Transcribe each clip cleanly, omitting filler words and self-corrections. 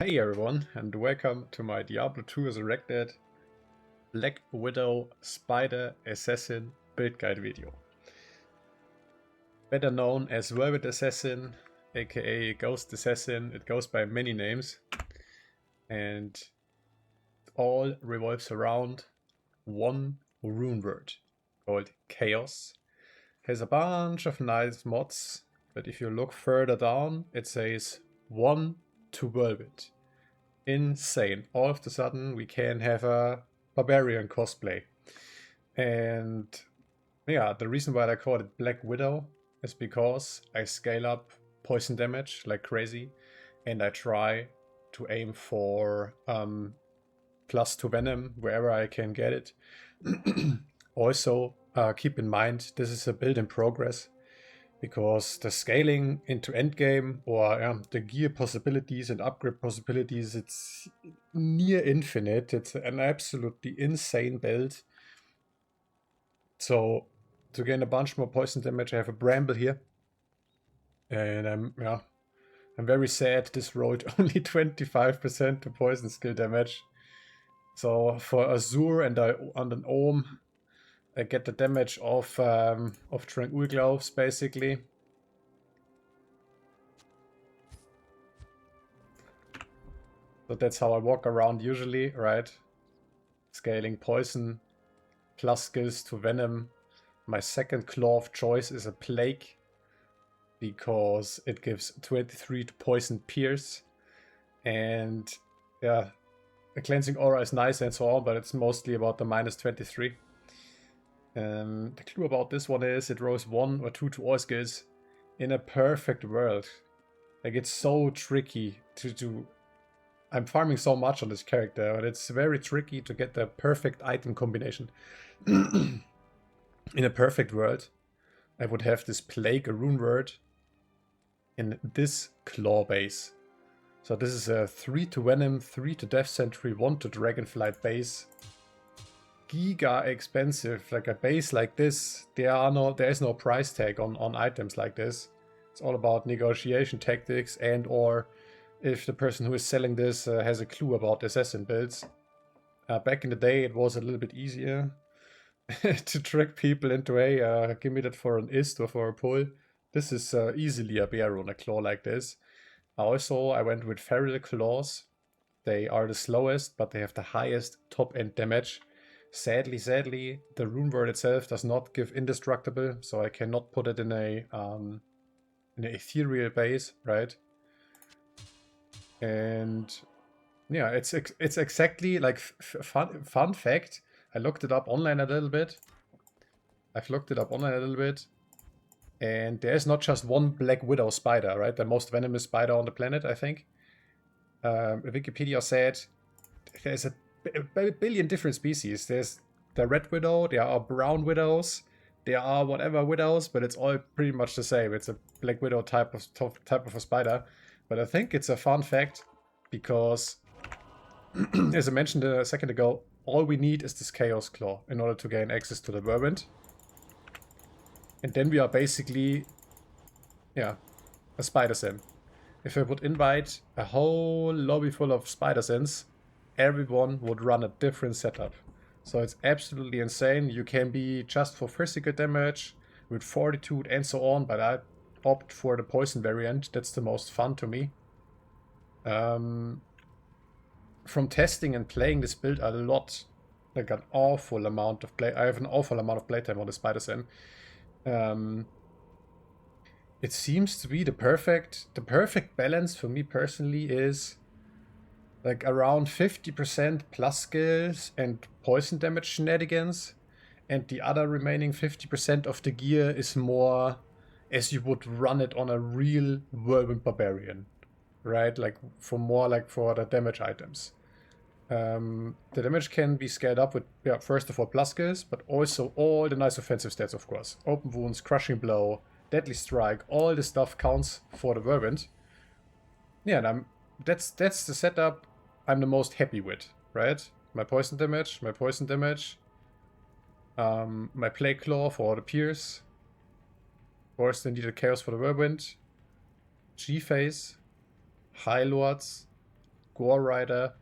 Hey everyone, and welcome to my Diablo 2 Resurrected Black Widow Spider Assassin build guide video. Better known as Whirlwind Assassin, aka Ghost Assassin. It goes by many names, and it all revolves around one rune word called Chaos. Has a bunch of nice mods, but if you look further down, it says 1 to Whirlwind. Insane. All of a sudden we can have a barbarian cosplay. And yeah, the reason why I call it Black Widow is because I scale up poison damage like crazy, and I try to aim for +2 venom wherever I can get it. Also, keep in mind this is a build in progress, because the scaling into endgame or the gear possibilities and upgrade possibilities, it's near infinite. It's an absolutely insane build. So to gain a bunch more poison damage, I have a bramble here, and I'm very sad this rolled only 25% to poison skill damage. So for Azure and an Ohm, I get the damage of Tranquil Gloves basically. So that's how I walk around usually, right? Scaling poison plus skills to venom. My second claw of choice is a plague, because it gives 23 to poison pierce. And yeah, a cleansing aura is nice and so on, but it's mostly about the -23. The clue about this one is it rolls 1 or 2 to all skills in a perfect world. Like, it's so tricky to do. I'm farming so much on this character, but it's very tricky to get the perfect item combination. In a perfect world, I would have this plague, a rune word, in this claw base. So this is a 3 to venom, 3 to death sentry, 1 to dragonflight base. Giga expensive. Like a base like this, there is no price tag on items like this. It's all about negotiation tactics, and or if the person who is selling this has a clue about assassin builds. Back in the day, it was a little bit easier to trick people into, hey, give me that for an ist or for a pull. This is easily a bear on a claw like this. Also, I went with feral claws. They are the slowest, but they have the highest top end damage. Sadly, the rune word itself does not give indestructible, so I cannot put it in an ethereal base, right? And yeah, it's exactly like fun fact. I looked it up online a little bit. And there's not just one Black Widow spider, right? The most venomous spider on the planet, I think. Wikipedia said there's a billion different species. There's the Red Widow, there are Brown Widows, there are whatever widows, but it's all pretty much the same. It's a Black Widow type of a spider. But I think it's a fun fact because, as I mentioned a second ago, all we need is this Chaos Claw in order to gain access to the Whirlwind. And then we are basically, yeah, a Spider Sim. If I would invite a whole lobby full of Spider Sims, everyone would run a different setup. So it's absolutely insane. You can be just for physical damage with fortitude and so on, but I opt for the poison variant. That's the most fun to me. From testing and playing this build a lot, like an awful amount of play. I have an awful amount of playtime on the Spider Sim. It seems to be the perfect balance for me personally is like around 50% plus skills and poison damage shenanigans, and the other remaining 50% of the gear is more as you would run it on a real Whirlwind Barbarian, right? Like for the damage items. The damage can be scaled up with, first of all, plus skills, but also all the nice offensive stats, of course. Open wounds, crushing blow, deadly strike, all this stuff counts for the Whirlwind. Yeah, and that's the setup I'm the most happy with, right? My poison damage, my plague claw for the pierce. Of course, they needed chaos for the Whirlwind. G-phase, High Lords, Gore Rider,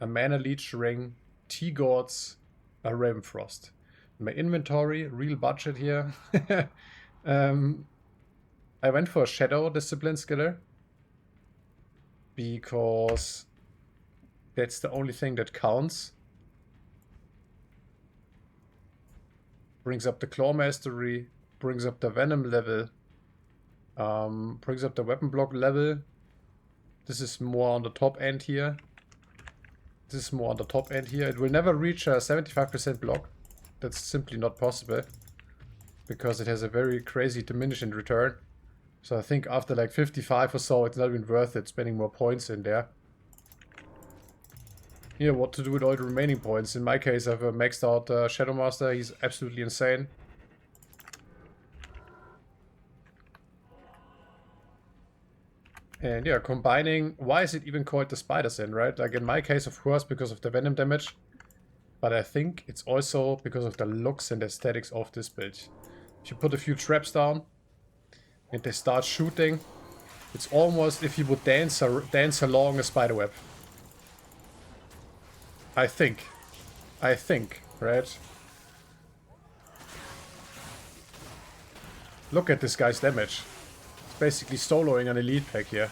a Mana Leech Ring, T-Gourds, a Ravenfrost. My inventory, real budget here. I went for a Shadow Discipline Skiller because that's the only thing that counts. Brings up the Claw Mastery, brings up the Venom level, brings up the Weapon Block level. This is more on the top end here. This is more on the top end here. It will never reach a 75% block. That's simply not possible. Because it has a very crazy diminishing return. So I think after like 55 or so, it's not even worth it spending more points in there. Yeah, what to do with all the remaining points. In my case, I've maxed out Shadow Master. He's absolutely insane. And yeah, combining... Why is it even called the Spiderman, right? Like in my case, of course, because of the Venom damage. But I think it's also because of the looks and aesthetics of this build. If you put a few traps down and they start shooting, it's almost if you would dance along a spiderweb. I think, right? Look at this guy's damage. It's basically soloing an elite pack here.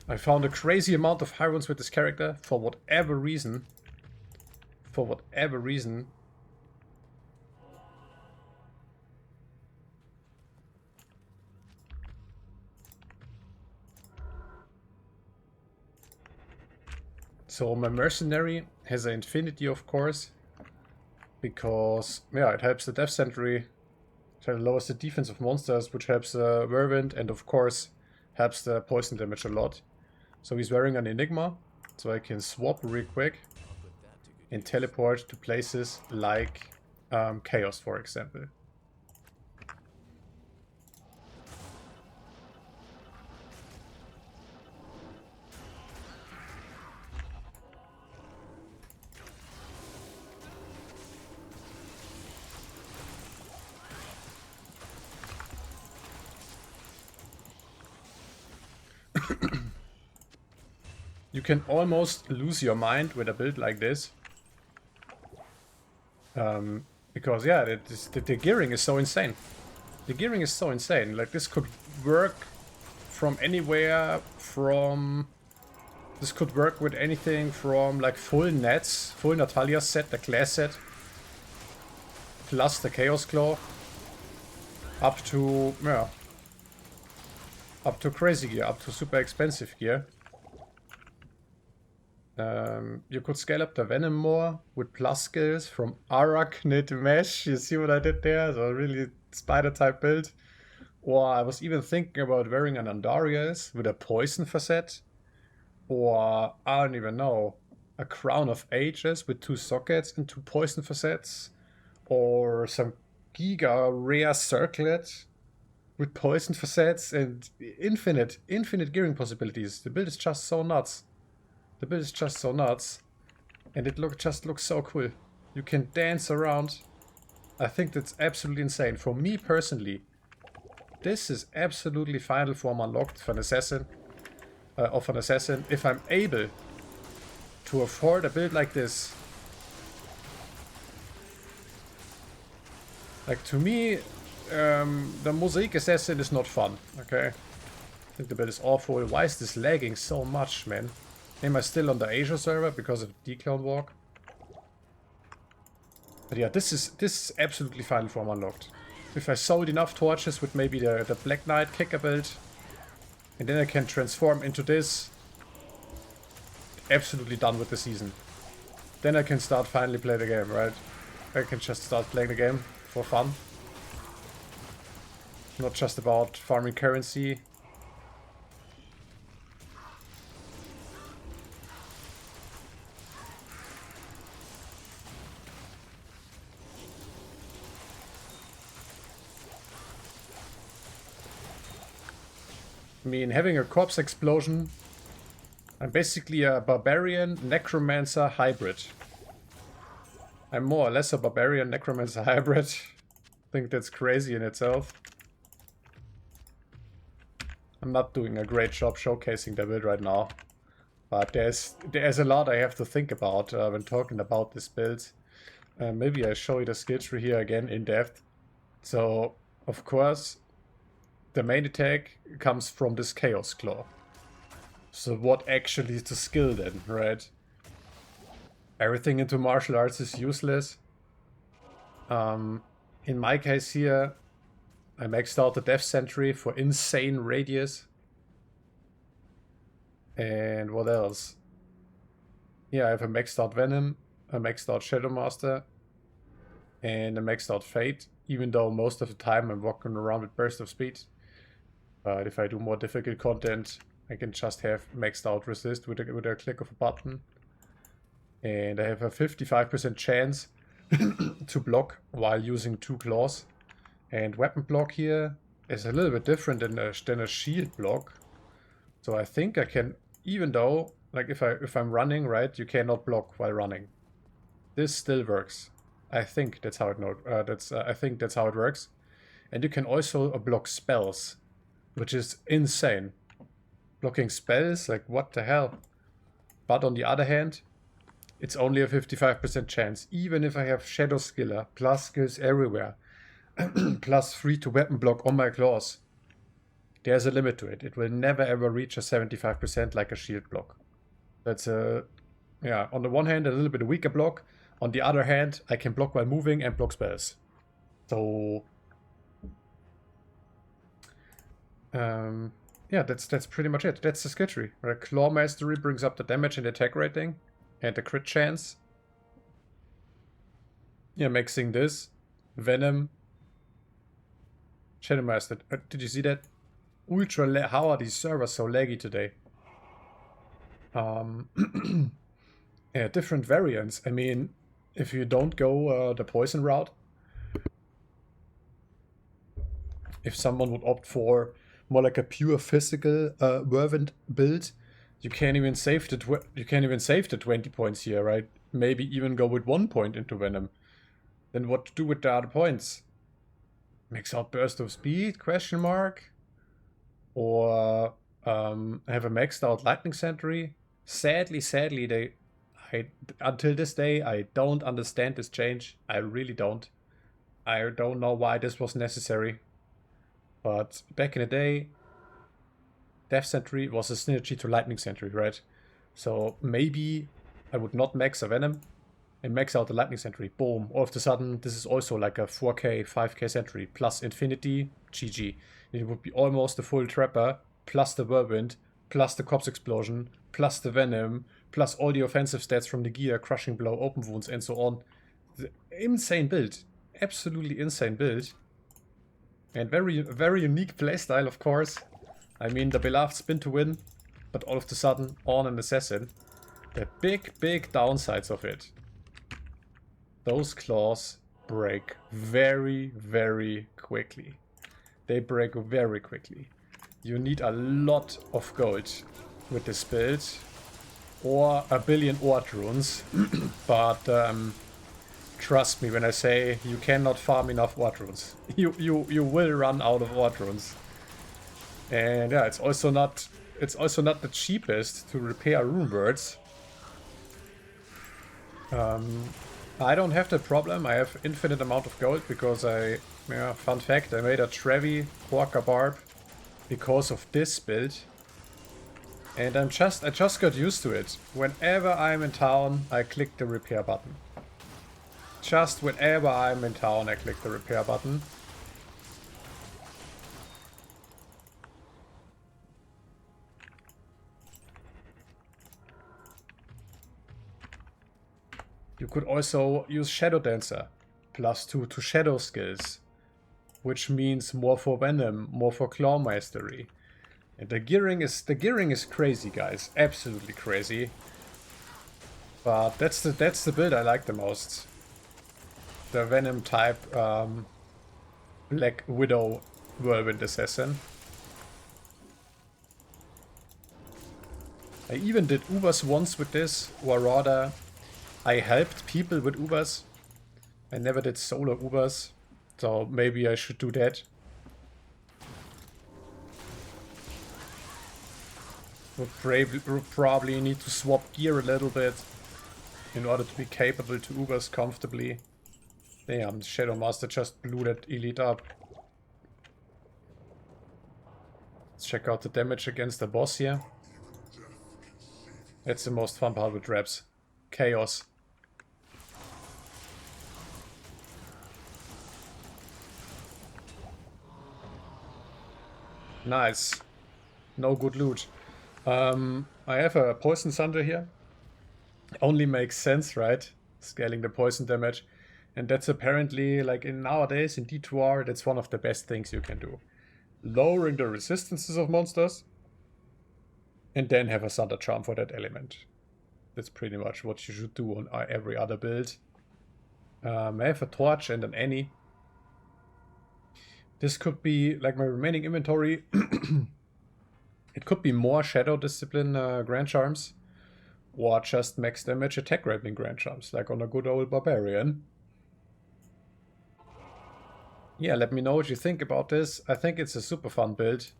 I found a crazy amount of Highrunes with this character for whatever reason. For whatever reason. So my mercenary has an infinity, of course, because yeah, it helps the Death Sentry, it lowers the defense of monsters, which helps the Whirlwind, and of course helps the poison damage a lot. So he's wearing an Enigma, so I can swap real quick and teleport to places like Chaos, for example. You can almost lose your mind with a build like this. Because, yeah, the gearing is so insane. The gearing is so insane. Like, this could work from anywhere from... This could work with anything from, like, full nets, full Natalia set, the class set, plus the Chaos Claw, up to, yeah, up to crazy gear, up to super expensive gear. You could scale up the Venom more with plus skills from Arachnid Mesh. You see what I did there? So really spider type build. Or I was even thinking about wearing an Andarius with a poison facet. Or I don't even know, a Crown of Ages with 2 sockets and 2 poison facets. Or some Giga Rare Circlet with poison facets and infinite gearing possibilities. The build is just so nuts. The build is just so nuts, and it just looks so cool. You can dance around. I think that's absolutely insane. For me personally, this is absolutely final form unlocked for an assassin. If I'm able to afford a build like this. Like, to me, the Mosaic Assassin is not fun, okay? I think the build is awful. Why is this lagging so much, man? Am I still on the Asia server because of Declone Walk? But yeah, this is absolutely final form unlocked. If I sold enough torches with maybe the Black Knight kicker build, and then I can transform into this, absolutely done with the season. Then I can start finally play the game, right? I can just start playing the game for fun. Not just about farming currency. I mean, having a corpse explosion, I'm basically a barbarian necromancer hybrid. I'm more or less a barbarian necromancer hybrid. I think that's crazy in itself. I'm not doing a great job showcasing the build right now. But there's a lot I have to think about when talking about this build. Maybe I show you the skill tree here again in depth. So, of course, the main attack comes from this Chaos Claw. So what actually is the skill then, right? Everything into martial arts is useless. In my case here, I maxed out the Death Sentry for insane radius. And what else? Yeah, I have a maxed out Venom, a maxed out Shadow Master, and a maxed out Fate, even though most of the time I'm walking around with Burst of Speed. But if I do more difficult content, I can just have maxed out Resist with a click of a button. And I have a 55% chance to block while using 2 claws. And weapon block here is a little bit different than a shield block. So I think I can, even though, like if I'm running, right, you cannot block while running. This still works. I think that's how it I think that's how it works. And you can also block spells, which is insane. Blocking spells, like what the hell? But on the other hand, it's only a 55% chance, even if I have Shadow Skiller, plus skills everywhere, plus 3 to weapon block on my claws. There's a limit to it. It will never ever reach a 75% like a shield block. That's yeah, on the one hand, a little bit weaker block. On the other hand, I can block while moving and block spells. So, yeah, that's pretty much it. That's the skill tree. Right? Claw Mastery brings up the damage and attack rating and the crit chance. Yeah, mixing this, Venom, Shadow Master. Did you see that? How are these servers so laggy today? Yeah, different variants. I mean, if you don't go the poison route, if someone would opt for more like a pure physical Whirlwind build, you can't even save the 20 points here, right? Maybe even go with 1 point into Venom. Then what to do with the other points? Max out Burst of Speed? Question mark. Or have a maxed out Lightning Sentry. Sadly, until this day, I don't understand this change. I really don't. I don't know why this was necessary. But back in the day, Death Sentry was a synergy to Lightning Sentry, right? So maybe I would not max a Venom and max out the Lightning Sentry. Boom. All of a sudden, this is also like a 4k, 5k Sentry plus Infinity, GG. It would be almost a full Trapper, plus the Whirlwind, plus the Corpse Explosion, plus the Venom, plus all the offensive stats from the gear, Crushing Blow, Open Wounds, and so on. The insane build. Absolutely insane build. And very unique playstyle, of course. I mean, the beloved spin to win, but all of a sudden, on an assassin. The big downsides of it. Those claws break very quickly. They break very quickly. You need a lot of gold with this build. Or a billion Ord runes. But trust me when I say you cannot farm enough Ord runes. You will run out of Ord runes. And yeah, it's also not the cheapest to repair rune words. I don't have that problem. I have infinite amount of gold because fun fact, I made a Trevi Porker Barb because of this build. And I just got used to it. Whenever I'm in town, I click the repair button. Just whenever I'm in town, I click the repair button. You could also use Shadow Dancer, +2 to Shadow skills, which means more for Venom, more for Claw Mastery. And the gearing is crazy, guys, absolutely crazy. But that's the build I like the most. The Venom type Black Widow Whirlwind Assassin. I even did Ubers once with this, or rather, I helped people with Ubers. I never did solo Ubers, so maybe I should do that. Would probably need to swap gear a little bit in order to be capable to Ubers comfortably. Damn, the Shadow Master just blew that elite up. Let's check out the damage against the boss here. That's the most fun part with reps. Chaos. Nice. No good loot. I have a Poison Thunder here. Only makes sense, right? Scaling the poison damage. And that's apparently, like in nowadays, in D2R, that's one of the best things you can do. Lowering the resistances of monsters. And then have a Thunder Charm for that element. That's pretty much what you should do on every other build. I have a Torch and an Annie. This could be, like my remaining inventory, it could be more Shadow Discipline Grand Charms. Or just max damage attack grappling Grand Charms, like on a good old Barbarian. Yeah, let me know what you think about this. I think it's a super fun build.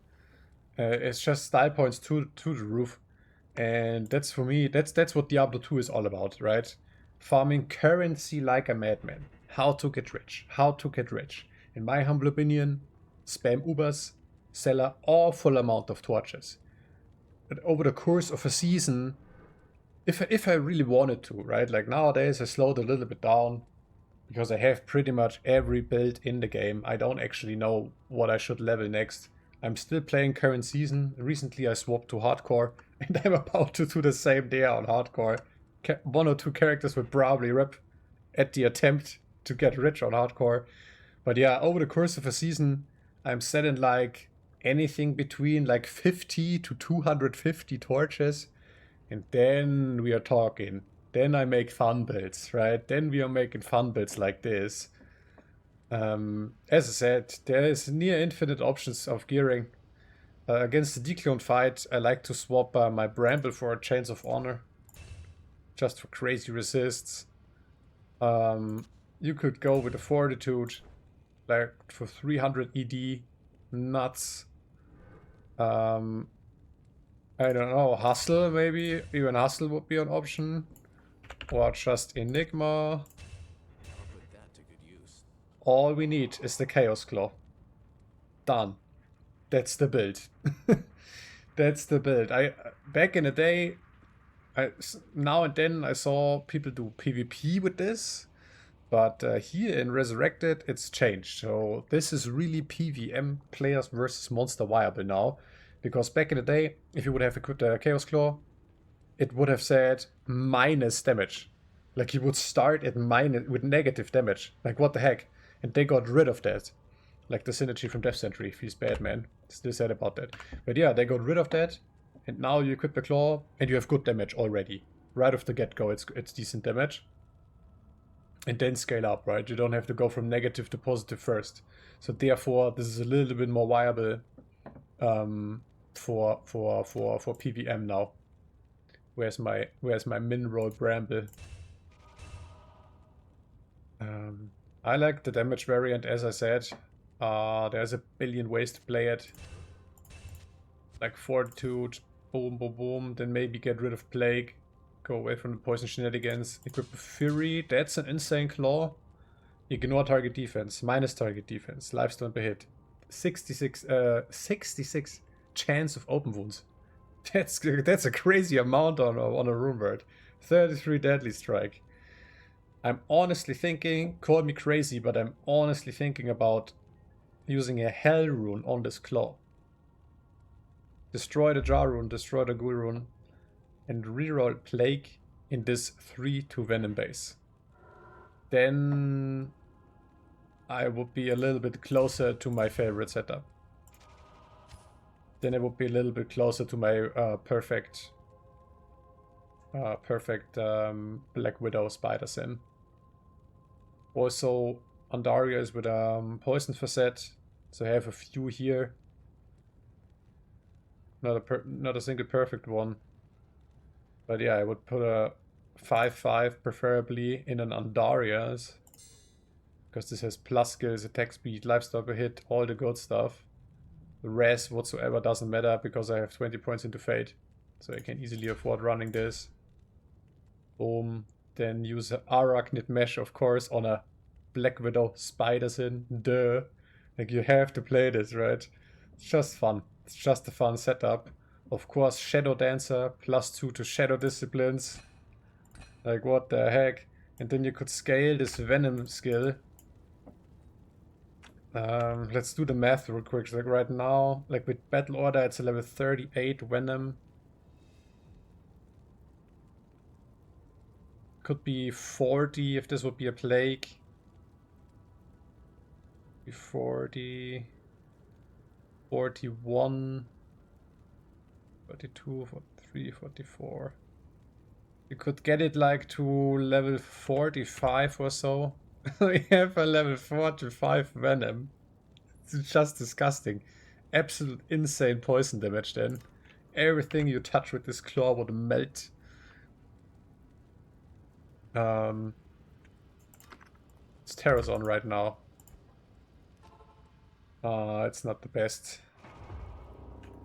It's just style points to the roof. And that's for me, that's what Diablo 2 is all about, right? Farming currency like a madman. How to get rich. How to get rich. In my humble opinion, spam Ubers, sell an awful amount of torches. But over the course of a season, if I really wanted to, right? Like nowadays I slowed a little bit down because I have pretty much every build in the game. I don't actually know what I should level next. I'm still playing current season. Recently I swapped to hardcore and I'm about to do the same there on hardcore. One or two characters will probably rip at the attempt to get rich on hardcore. But yeah, over the course of a season, I'm selling like anything between like 50 to 250 torches. And then we are talking. Then I make fun builds, right? Then we are making fun builds like this. As I said, there is near infinite options of gearing. Against the Declone fight, I like to swap my Bramble for a Chains of Honor. Just for crazy resists. You could go with a Fortitude, like for 300 ED. Nuts. I don't know, Hustle maybe? Even Hustle would be an option. Or just Enigma. All we need is the Chaos Claw. Done. That's the build. That's the build. Back in the day, now and then I saw people do PvP with this. But here in Resurrected, it's changed. So this is really PvM, players versus monster viable now. Because back in the day, if you would have equipped a Chaos Claw, it would have said minus damage. Like you would start at minus with negative damage. Like what the heck? And they got rid of that. Like the synergy from Death Sentry, feels bad, man. Still sad about that. But yeah, they got rid of that. And now you equip the Claw and you have good damage already. Right off the get-go, it's decent damage. And then scale up, right? You don't have to go from negative to positive first. So therefore, this is a little bit more viable for PvM now. Where's my min roll Bramble? I like the damage variant, as I said. There's a billion ways to play it. Like Fortitude, boom, boom, boom. Then maybe get rid of Plague. Go away from the poison shenanigans. Equip Fury. That's an insane claw. Ignore target defense. Minus target defense. Lifestone per hit. 66 chance of open wounds. That's a crazy amount on a rune word. 33 deadly strike. I'm honestly thinking, call me crazy, but I'm honestly thinking about using a Hell rune on this claw. Destroy the Jar rune, destroy the Ghoul rune, and reroll Plague in this 3-2 Venom base. Then I would be a little bit closer to my favorite setup. Then I would be a little bit closer to my perfect Black Widow Spider Sin. Also, Andaria is with Poison Facet, so I have a few here. Not a single perfect one. But yeah, I would put a 5-5 preferably in an Andaria's. Because this has plus skills, attack speed, lifestyle per hit, all the good stuff. The res whatsoever doesn't matter because I have 20 points into Fate. So I can easily afford running this. Boom. Then use an Arachnid Mesh, of course, on a Black Widow Spiderman. Duh. Like, you have to play this, right? It's just fun. It's just a fun setup. Of course, Shadow Dancer, +2 to Shadow Disciplines. Like, what the heck? And then you could scale this Venom skill. Let's do the math real quick. So, like, right now, like with Battle Order, it's a level 38 Venom. Could be 40 if this would be a plague. Be 40, 41, 42, 43, 44. You could get it like to level 45 or so. We have a level 45 Venom. It's just disgusting. Absolute insane poison damage then. Everything you touch with this claw would melt. It's Terrazon right now. It's not the best.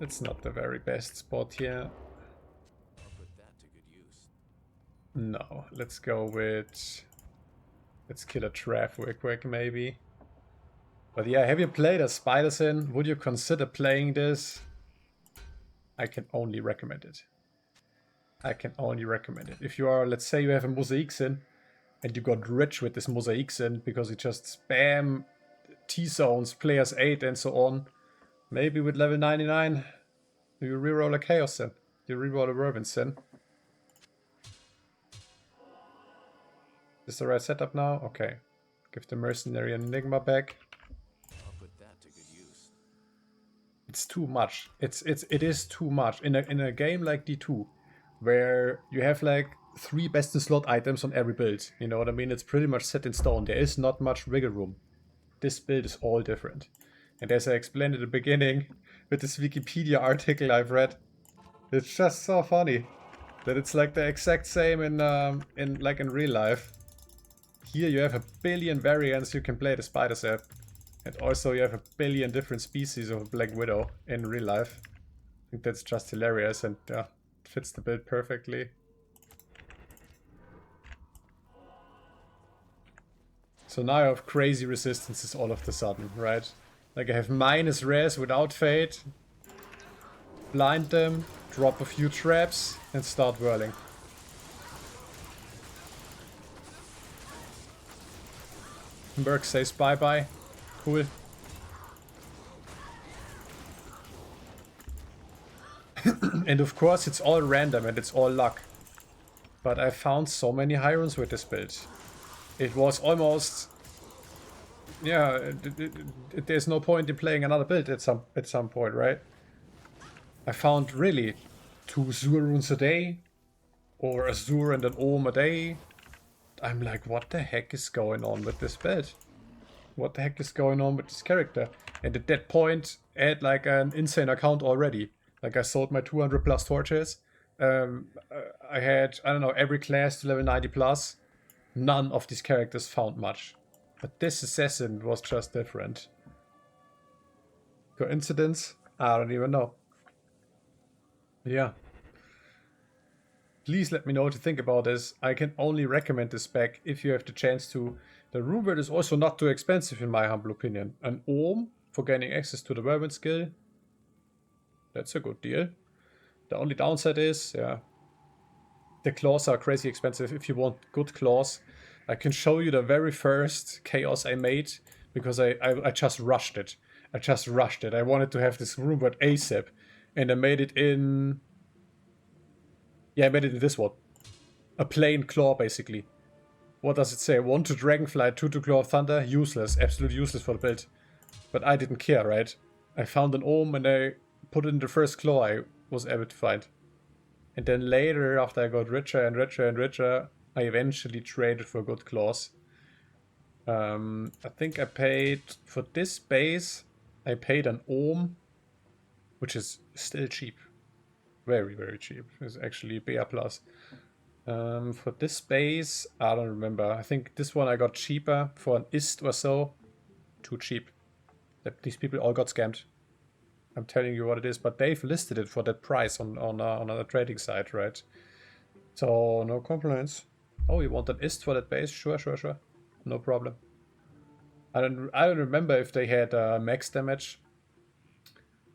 It's not the very best spot here. I'll put that to good use. No, let's go with... Let's kill a Trav real quick, maybe. But yeah, have you played a Spider-Sin? Would you consider playing this? I can only recommend it. I can only recommend it. If you are, let's say you have a Mosaic Sin, and you got rich with this Mosaic Sin because you just spam T-zones, players 8 and so on. Maybe with level 99, you reroll a Chaos Sin. You reroll a Whirlwind Sin. Is this the right setup now? Okay. Give the Mercenary an Enigma back. I'll put that to good use. It's too much. It is too much. In a game like D2, where you have like 3 best in slot items on every build. You know what I mean? It's pretty much set in stone. There is not much wiggle room. This build is all different. And as I explained at the beginning, with this Wikipedia article I've read, it's just so funny that it's like the exact same in real life. Here you have a billion variants you can play the Spider Set. And also you have a billion different species of Black Widow in real life. I think that's just hilarious and it fits the build perfectly. So now I have crazy resistances all of a sudden, right? Like I have minus res without fate, blind them, drop a few traps, and start whirling. Berg says bye-bye. Cool. And of course it's all random and it's all luck. But I found so many Highrunes with this build. It was almost... Yeah, there's no point in playing another build at some point, right? I found really 2 Zur runes a day, or a Zur and an Ohm a day. I'm like, what the heck is going on with this build? What the heck is going on with this character? And at that point, I had like an insane account already. Like I sold my 200 plus torches. I had, I don't know, every class to level 90 plus. None of these characters found much. But this assassin was just different. Coincidence? I don't even know. Yeah. Please let me know what you think about this. I can only recommend this spec if you have the chance to. The rune word is also not too expensive in my humble opinion. An Ohm for gaining access to the Whirlwind skill. That's a good deal. The only downside is, yeah, the claws are crazy expensive if you want good claws. I can show you the very first chaos I made because I just rushed it. I wanted to have this rune word ASAP. And I made it in... Yeah, I made it in this one. A plain claw, basically. What does it say? 1 to Dragonfly, 2 to Claw of Thunder. Useless. Absolute useless for the build. But I didn't care, right? I found an Ohm and I put it in the first claw I was able to find. And then later, after I got richer and richer and richer, I eventually traded for good claws. I think I paid, for this base, I paid an Ohm, which is still cheap. Very, very cheap. It's actually BA+. For this base, I don't remember. I think this one I got cheaper for an IST or so. Too cheap. These people all got scammed. I'm telling you what it is, but they've listed it for that price on a trading site, right? So no complaints. Oh, you want an ist for that base? Sure, sure, sure. No problem. I don't remember if they had max damage.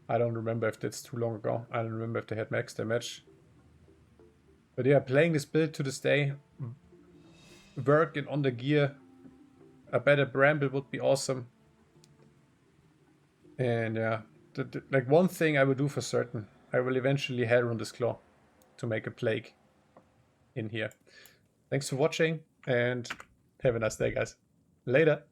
I don't remember if that's too long ago. I don't remember if they had max damage. But yeah, playing this build to this day, working on the gear, a better bramble would be awesome. And yeah, like one thing I will do for certain, I will eventually Highrunes this claw to make a plague in here. Thanks for watching and have a nice day, guys. Later.